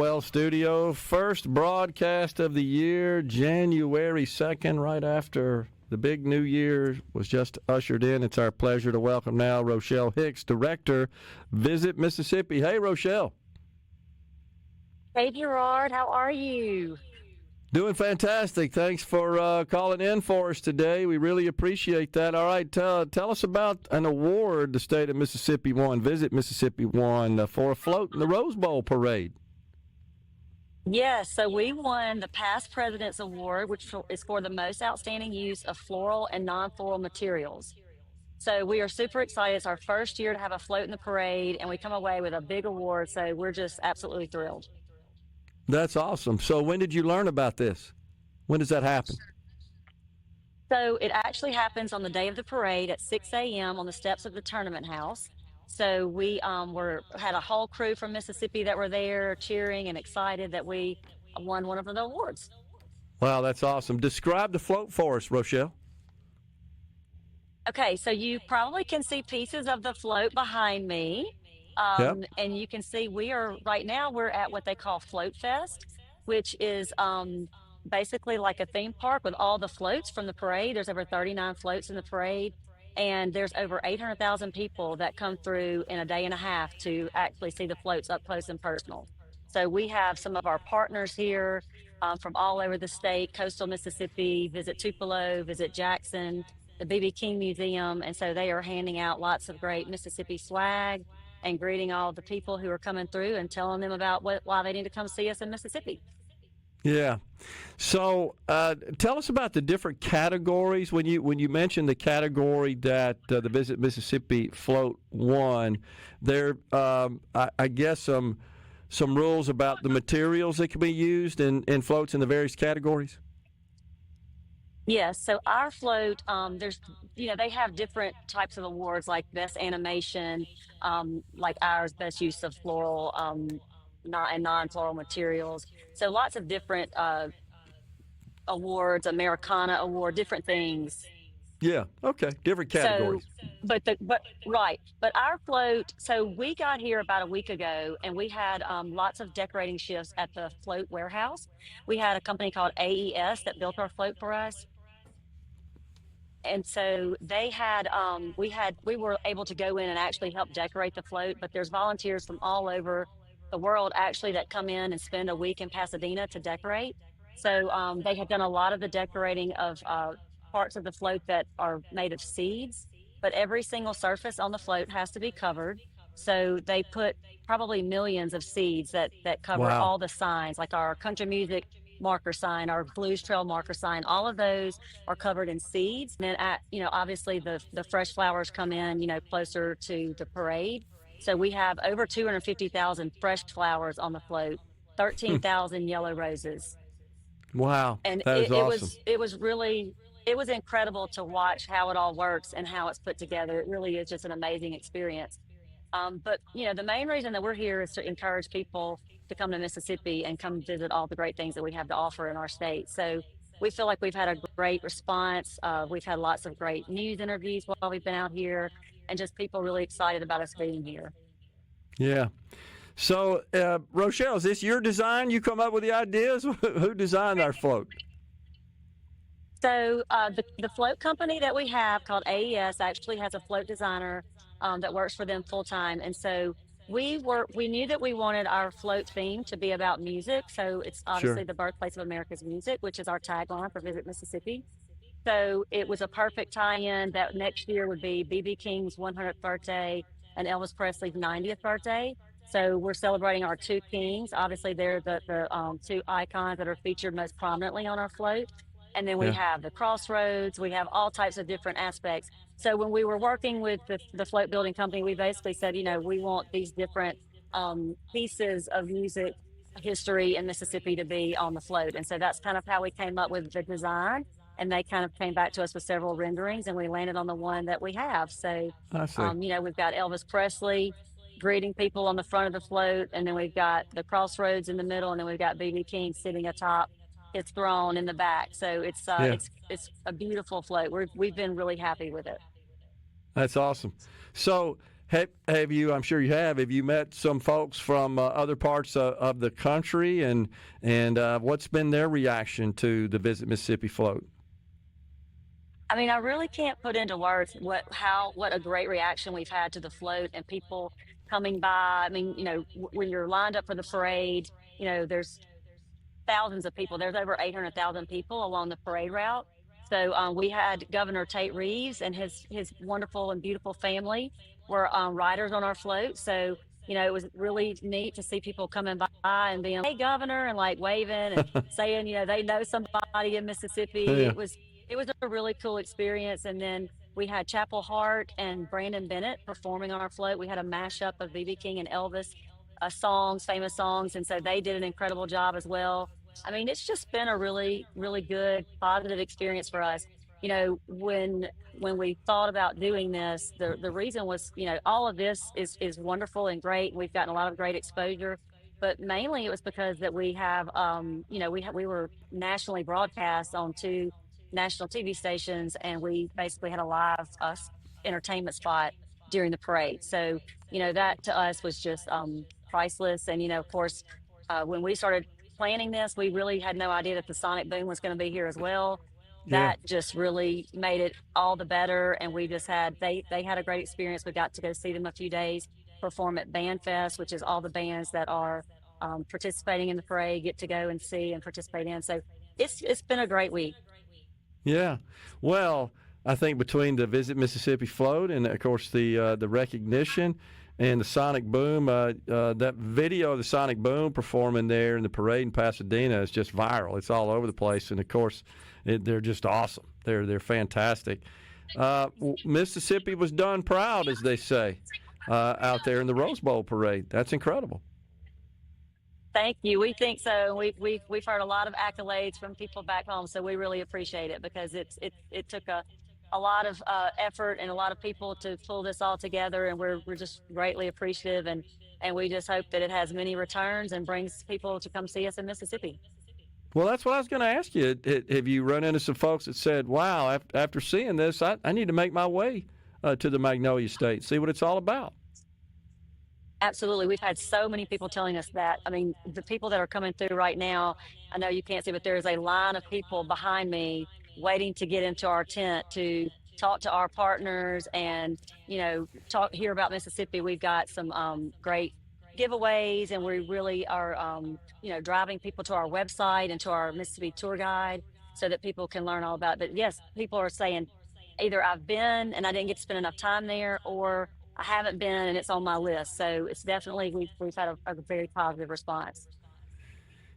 Well, studio, first broadcast of the year, January 2nd, right after the big new year was just ushered in. It's our pleasure to welcome now Rochelle Hicks, Director, Visit Mississippi. Hey, Rochelle. Hey Gerard, how are you? Doing fantastic. Thanks for calling in for us today. We really appreciate that. All right, tell us about an award the state of Mississippi won, Visit Mississippi won, for a float in the Rose Bowl parade. Yes, so we won the Past President's Award, which is for the most outstanding use of floral and non-floral materials. So we are super excited. It's our first year to have a float in the parade, and we come away with a big award. So we're just absolutely thrilled. That's awesome. So when did you learn about this? When does that happen? So it actually happens on the day of the parade at 6 a.m. on the steps of the tournament house. So we had a whole crew from Mississippi that were there cheering and excited that we won one of the awards. Wow, that's awesome. Describe the float for us, Rochelle. Okay, so you probably can see pieces of the float behind me. Yep. And you can see right now we're at what they call Float Fest, which is basically like a theme park with all the floats from the parade. There's over 39 floats in the parade. And there's over 800,000 people that come through in a day and a half to actually see the floats up close and personal. So we have some of our partners here from all over the state, coastal Mississippi, Visit Tupelo, Visit Jackson, the B.B. King Museum. And so they are handing out lots of great Mississippi swag and greeting all the people who are coming through and telling them about why they need to come see us in Mississippi. Yeah. So tell us about the different categories. When you mentioned the category that the Visit Mississippi float won, there I guess some rules about the materials that can be used in floats in the various categories. Yes, so our float, they have different types of awards like best animation, like ours, best use of floral and non-floral materials. So lots of different awards, Americana Award, different things. Yeah. Okay. Different categories. But our float. So we got here about a week ago, and we had lots of decorating shifts at the float warehouse. We had a company called AES that built our float for us. And so they had, we were able to go in and actually help decorate the float, but there's volunteers from all over the world actually that come in and spend a week in Pasadena to decorate. So they had done a lot of the decorating of parts of the float that are made of seeds, but every single surface on the float has to be covered. So they put probably millions of seeds that cover Wow. all the signs, like our country music marker sign, our blues trail marker sign. All of those are covered in seeds. And then obviously the fresh flowers come in, closer to the parade. So we have over 250,000 fresh flowers on the float, 13,000 yellow roses. Wow. And That is awesome. it was incredible to watch how it all works and how it's put together. It really is just an amazing experience. But the main reason that we're here is to encourage people to come to Mississippi and come visit all the great things that we have to offer in our state. So we feel like we've had a great response. We've had lots of great news interviews while we've been out here, and just people really excited about us being here. Yeah. So, Rochelle, is this your design? You come up with the ideas? Who designed our float? So the float company that we have called AES actually has a float designer that works for them full time. And so we knew that we wanted our float theme to be about music. So it's obviously Sure. the birthplace of America's music, which is our tagline for Visit Mississippi. So it was a perfect tie-in that next year would be B.B. King's 100th birthday and Elvis Presley's 90th birthday. So we're celebrating our two kings. Obviously, they're the two icons that are featured most prominently on our float. And then we Yeah. have the crossroads. We have all types of different aspects. So when we were working with the float building company, we basically said, we want these different pieces of music history in Mississippi to be on the float. And so that's kind of how we came up with the design. And they kind of came back to us with several renderings, and we landed on the one that we have. So, I see. we've got Elvis Presley greeting people on the front of the float, and then we've got the crossroads in the middle, and then we've got B.B. King sitting atop his throne in the back. So it's a beautiful float. We've been really happy with it. That's awesome. So Have you? I'm sure you have. Have you met some folks from other parts of the country, and what's been their reaction to the Visit Mississippi float? I mean, I really can't put into words what a great reaction we've had to the float and people coming by. I mean, when you're lined up for the parade, there's thousands of people. There's over 800,000 people along the parade route. So we had Governor Tate Reeves and his wonderful and beautiful family were riders on our float. So it was really neat to see people coming by and being, "Hey, Governor," and like waving and saying, they know somebody in Mississippi. Yeah. It was a really cool experience. And then we had Chapel Hart and Brandon Bennett performing on our float. We had a mashup of B.B. King and Elvis songs, famous songs, and so they did an incredible job as well. I mean, it's just been a really, really good, positive experience for us. When we thought about doing this, the reason was, all of this is wonderful and great. We've gotten a lot of great exposure, but mainly it was because that we have, we were nationally broadcast on two national TV stations, and we basically had a live entertainment spot during the parade. So, that to us was just priceless. And, of course, when we started planning this, we really had no idea that the sonic boom was going to be here as well. Yeah. That just really made it all the better. And we just they had a great experience. We got to go see them a few days perform at Band Fest, which is all the bands that are participating in the parade get to go and see and participate in. So it's been a great week. Yeah. Well, I think between the Visit Mississippi float and, of course, the recognition and the sonic boom, that video of the sonic boom performing there in the parade in Pasadena is just viral. It's all over the place, and of course, they're just awesome. They're fantastic. Mississippi was done proud, as they say, out there in the Rose Bowl parade. That's incredible. Thank you. We think so. We've heard a lot of accolades from people back home, so we really appreciate it because it took a lot of effort and a lot of people to pull this all together, and we're just greatly appreciative, and we just hope that it has many returns and brings people to come see us in Mississippi. Well, that's what I was going to ask you. Have you run into some folks that said, "Wow, after seeing this, I need to make my way to the Magnolia State, see what it's all about"? Absolutely. We've had so many people telling us that. I mean, the people that are coming through right now, I know you can't see, but there's a line of people behind me waiting to get into our tent to talk to our partners and, hear about Mississippi. We've got some great giveaways, and we really are, driving people to our website and to our Mississippi tour guide so that people can learn all about it. But yes, people are saying either I've been and I didn't get to spend enough time there, or I haven't been and it's on my list. So it's definitely, we've had a very positive response.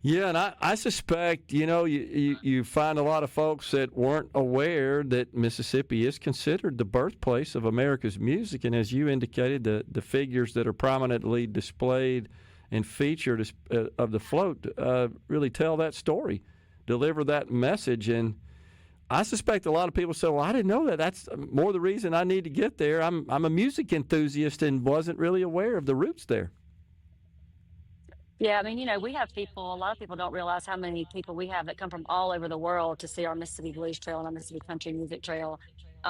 Yeah, and I suspect, you find a lot of folks that weren't aware that Mississippi is considered the birthplace of America's music. And as you indicated, the figures that are prominently displayed and featured of the float really tell that story, deliver that message. And I suspect a lot of people say, "Well, I didn't know that. That's more the reason I need to get there. I'm a music enthusiast and wasn't really aware of the roots there." Yeah, I mean, we have people, a lot of people don't realize how many people we have that come from all over the world to see our Mississippi Blues Trail and our Mississippi Country Music Trail.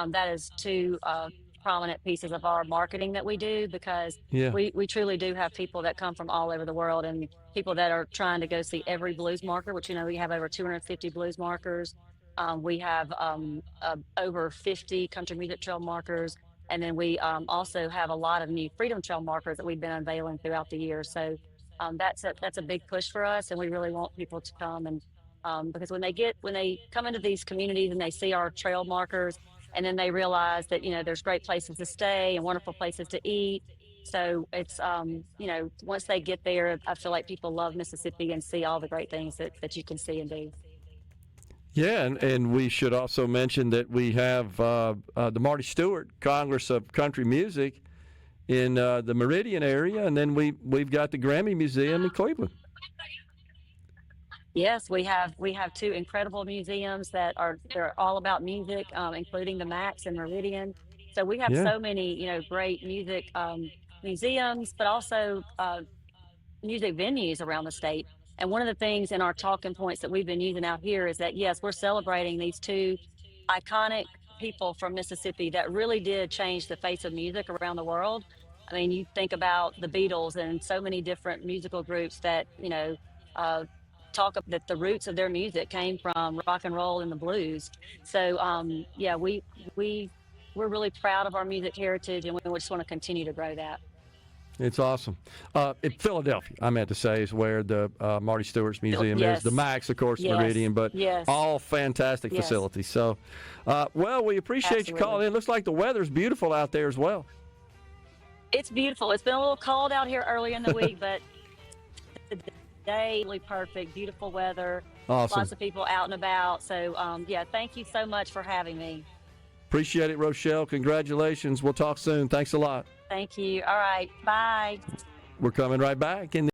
That is two prominent pieces of our marketing that we do because Yeah. we truly do have people that come from all over the world and people that are trying to go see every blues marker, which, we have over 250 blues markers. We have over 50 country music trail markers. And then we also have a lot of new Freedom Trail markers that we've been unveiling throughout the year. So that's a big push for us, and we really want people to come and because when they come into these communities and they see our trail markers, and then they realize that there's great places to stay and wonderful places to eat. So it's once they get there, I feel like people love Mississippi and see all the great things that you can see and do. Yeah, and we should also mention that we have the Marty Stewart Congress of Country Music in the Meridian area, and then we've got the Grammy Museum in Cleveland. Yes, we have two incredible museums they're all about music, including the Max and Meridian. So we have Yeah. so many great music museums, but also music venues around the state. And one of the things in our talking points that we've been using out here is that, yes, we're celebrating these two iconic people from Mississippi that really did change the face of music around the world. I mean, you think about the Beatles and so many different musical groups that, uh, that the roots of their music came from rock and roll and the blues. So, yeah, we, we're really proud of our music heritage, and we just want to continue to grow that. It's awesome. In Philadelphia, I meant to say, is where the Marty Stewart's museum is. The Yes, Max, of course, yes, Meridian, but yes, all fantastic yes, facilities. So, well, we appreciate you absolutely. calling in. Looks like the weather's beautiful out there as well. It's beautiful. It's been a little cold out here early in the week, but today really perfect, beautiful weather, Awesome. lots of people out and about. So, yeah, thank you so much for having me. Appreciate it, Rochelle. Congratulations. We'll talk soon. Thanks a lot. Thank you. All right. Bye. We're coming right back in